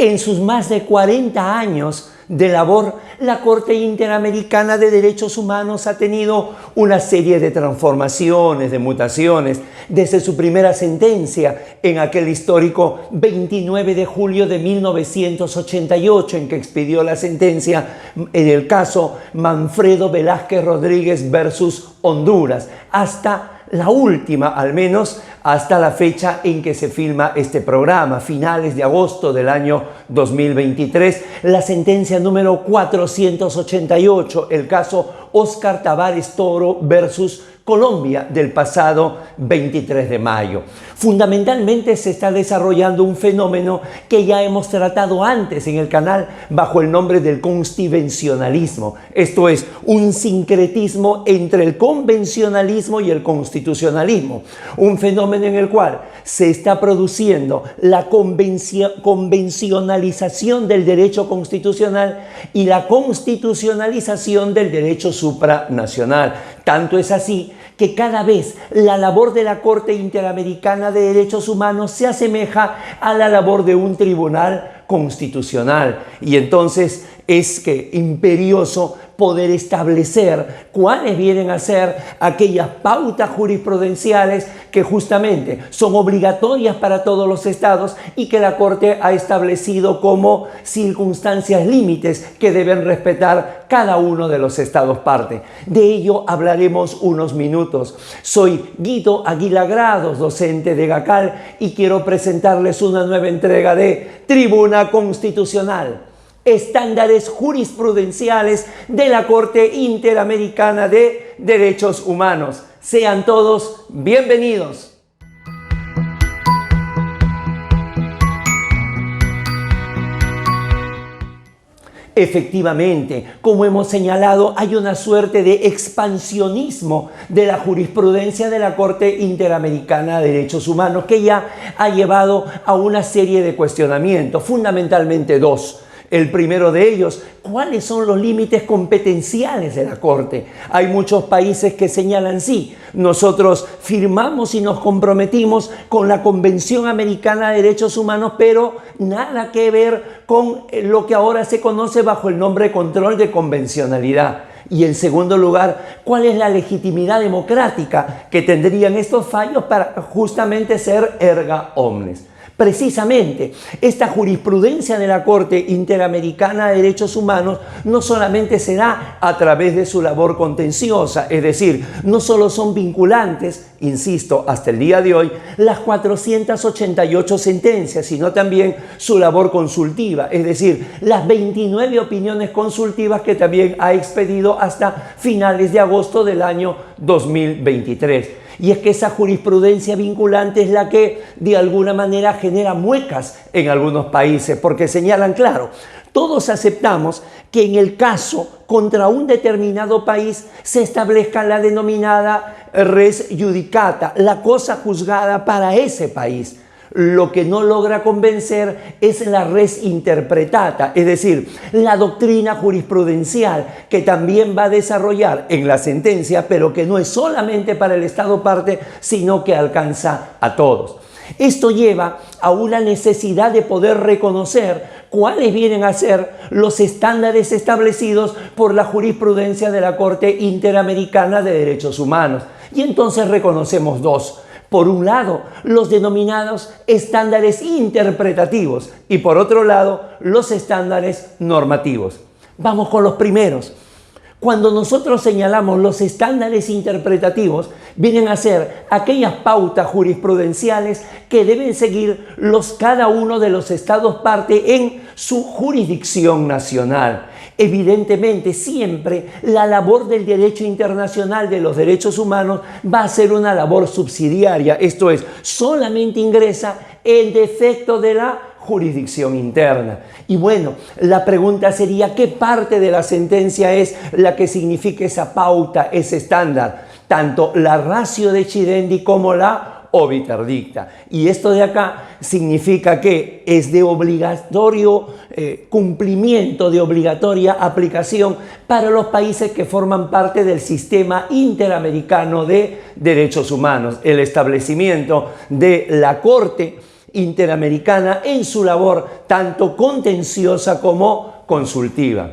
En sus más de 40 años de labor, la Corte Interamericana de Derechos Humanos ha tenido una serie de transformaciones, de mutaciones, desde su primera sentencia en aquel histórico 29 de julio de 1988, en que expidió la sentencia en el caso Manfredo Velázquez Rodríguez versus Honduras, hasta la última, al menos hasta la fecha en que se filma este programa, finales de agosto del año 2023, la sentencia número 488, el caso Óscar Tavares Toro versus Colombia del pasado 23 de mayo. Fundamentalmente se está desarrollando un fenómeno que ya hemos tratado antes en el canal bajo el nombre del constitucionalismo. Esto es, un sincretismo entre el convencionalismo y el constitucionalismo. Un fenómeno en el cual se está produciendo la convencionalización del derecho constitucional y la constitucionalización del derecho supranacional. Tanto es así que cada vez la labor de la Corte Interamericana de Derechos Humanos se asemeja a la labor de un tribunal constitucional. Y entonces es que imperioso poder establecer cuáles vienen a ser aquellas pautas jurisprudenciales que justamente son obligatorias para todos los estados y que la Corte ha establecido como circunstancias límites que deben respetar cada uno de los estados parte. De ello hablaremos unos minutos. Soy Guido Aguila Grados, docente de GACAL, y quiero presentarles una nueva entrega de Tribuna Constitucional. Estándares jurisprudenciales de la Corte Interamericana de Derechos Humanos. Sean todos bienvenidos. Efectivamente, como hemos señalado, hay una suerte de expansionismo de la jurisprudencia de la Corte Interamericana de Derechos Humanos que ya ha llevado a una serie de cuestionamientos, fundamentalmente dos. El primero de ellos, ¿cuáles son los límites competenciales de la Corte? Hay muchos países que señalan, sí, nosotros firmamos y nos comprometimos con la Convención Americana de Derechos Humanos, pero nada que ver con lo que ahora se conoce bajo el nombre de control de convencionalidad. Y en segundo lugar, ¿cuál es la legitimidad democrática que tendrían estos fallos para justamente ser erga omnes? Precisamente, esta jurisprudencia de la Corte Interamericana de Derechos Humanos no solamente se da a través de su labor contenciosa, es decir, no solo son vinculantes, insisto, hasta el día de hoy, las 488 sentencias, sino también su labor consultiva, es decir, las 29 opiniones consultivas que también ha expedido hasta finales de agosto del año 2023. Y es que esa jurisprudencia vinculante es la que de alguna manera genera muecas en algunos países, porque señalan, claro, todos aceptamos que en el caso contra un determinado país se establezca la denominada res judicata, la cosa juzgada para ese país. Lo que no logra convencer es la res interpretata, es decir, la doctrina jurisprudencial que también va a desarrollar en la sentencia, pero que no es solamente para el Estado parte, sino que alcanza a todos. Esto lleva a una necesidad de poder reconocer cuáles vienen a ser los estándares establecidos por la jurisprudencia de la Corte Interamericana de Derechos Humanos. Y entonces reconocemos dos. Por un lado, los denominados estándares interpretativos y por otro lado, los estándares normativos. Vamos con los primeros. Cuando nosotros señalamos los estándares interpretativos, vienen a ser aquellas pautas jurisprudenciales que deben seguir cada uno de los estados parte en su jurisdicción nacional. Evidentemente, siempre la labor del derecho internacional de los derechos humanos va a ser una labor subsidiaria, esto es, solamente ingresa en defecto de la jurisdicción interna. Y bueno, la pregunta sería, ¿qué parte de la sentencia es la que significa esa pauta, ese estándar? Tanto la ratio decidendi como la obiter dicta. Y esto de acá significa que es de obligatorio cumplimiento, de obligatoria aplicación para los países que forman parte del sistema interamericano de derechos humanos. El establecimiento de la Corte Interamericana en su labor tanto contenciosa como consultiva.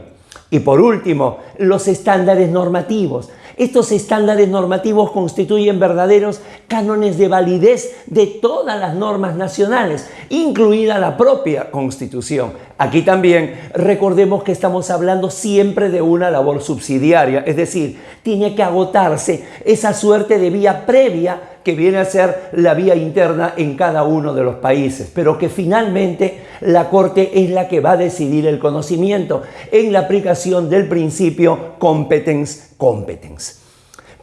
Y por último, los estándares normativos. Estos estándares normativos constituyen verdaderos cánones de validez de todas las normas nacionales, incluida la propia Constitución. Aquí también recordemos que estamos hablando siempre de una labor subsidiaria, es decir, tiene que agotarse esa suerte de vía previa que viene a ser la vía interna en cada uno de los países, pero que finalmente la Corte es la que va a decidir el conocimiento en la aplicación del principio competens competens.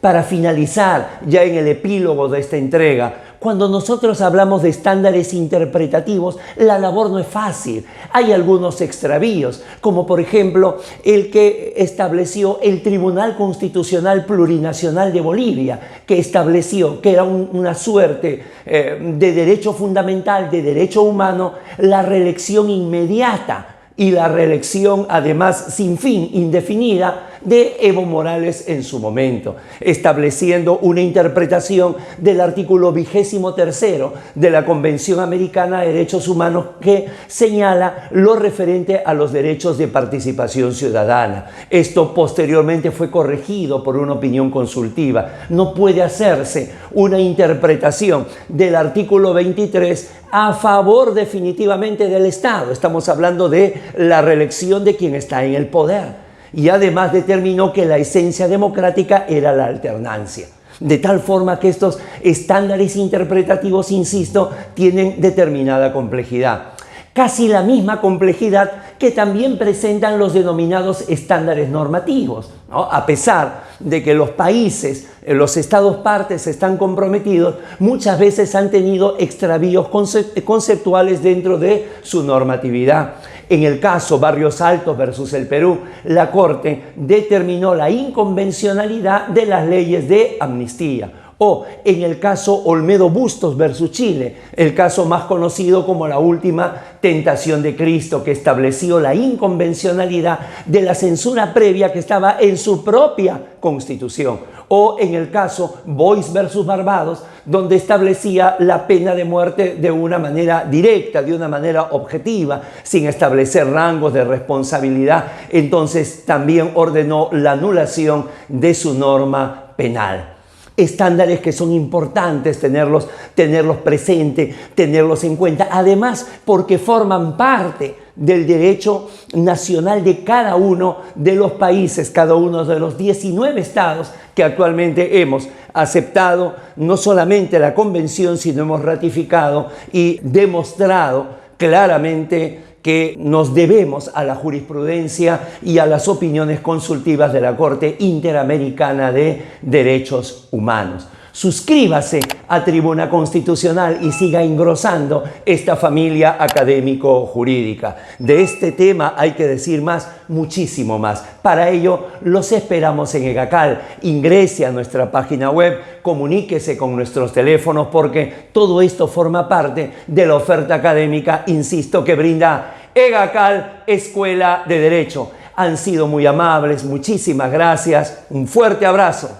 Para finalizar, ya en el epílogo de esta entrega, cuando nosotros hablamos de estándares interpretativos, la labor no es fácil. Hay algunos extravíos, como por ejemplo el que estableció el Tribunal Constitucional Plurinacional de Bolivia, que estableció que era una suerte de derecho fundamental, de derecho humano, la reelección inmediata y la reelección, además, sin fin, indefinida, de Evo Morales en su momento, estableciendo una interpretación del artículo 23º de la Convención Americana de Derechos Humanos que señala lo referente a los derechos de participación ciudadana. Esto posteriormente fue corregido por una opinión consultiva. No puede hacerse una interpretación del artículo 23 a favor definitivamente del Estado. Estamos hablando de la reelección de quien está en el poder. Y además determinó que la esencia democrática era la alternancia. De tal forma que estos estándares interpretativos, insisto, tienen determinada complejidad. Casi la misma complejidad que también presentan los denominados estándares normativos, ¿no? A pesar de que los países, los estados partes están comprometidos, muchas veces han tenido extravíos conceptuales dentro de su normatividad. En el caso Barrios Altos versus el Perú, la Corte determinó la inconvencionalidad de las leyes de amnistía. O en el caso Olmedo Bustos versus Chile, el caso más conocido como la última tentación de Cristo, que estableció la inconvencionalidad de la censura previa que estaba en su propia Constitución. O en el caso Boyce versus Barbados, donde establecía la pena de muerte de una manera directa, de una manera objetiva, sin establecer rangos de responsabilidad. Entonces también ordenó la anulación de su norma penal. Estándares que son importantes tenerlos presentes, tenerlos en cuenta, además porque forman parte del derecho nacional de cada uno de los países, cada uno de los 19 estados que actualmente hemos aceptado no solamente la convención, sino hemos ratificado y demostrado claramente que nos debemos a la jurisprudencia y a las opiniones consultivas de la Corte Interamericana de Derechos Humanos. Suscríbase a Tribuna Constitucional y siga engrosando esta familia académico-jurídica. De este tema hay que decir más, muchísimo más. Para ello, los esperamos en EGACAL. Ingrese a nuestra página web, comuníquese con nuestros teléfonos, porque todo esto forma parte de la oferta académica, insisto, que brinda EGACAL, Escuela de Derecho. Han sido muy amables, muchísimas gracias. Un fuerte abrazo.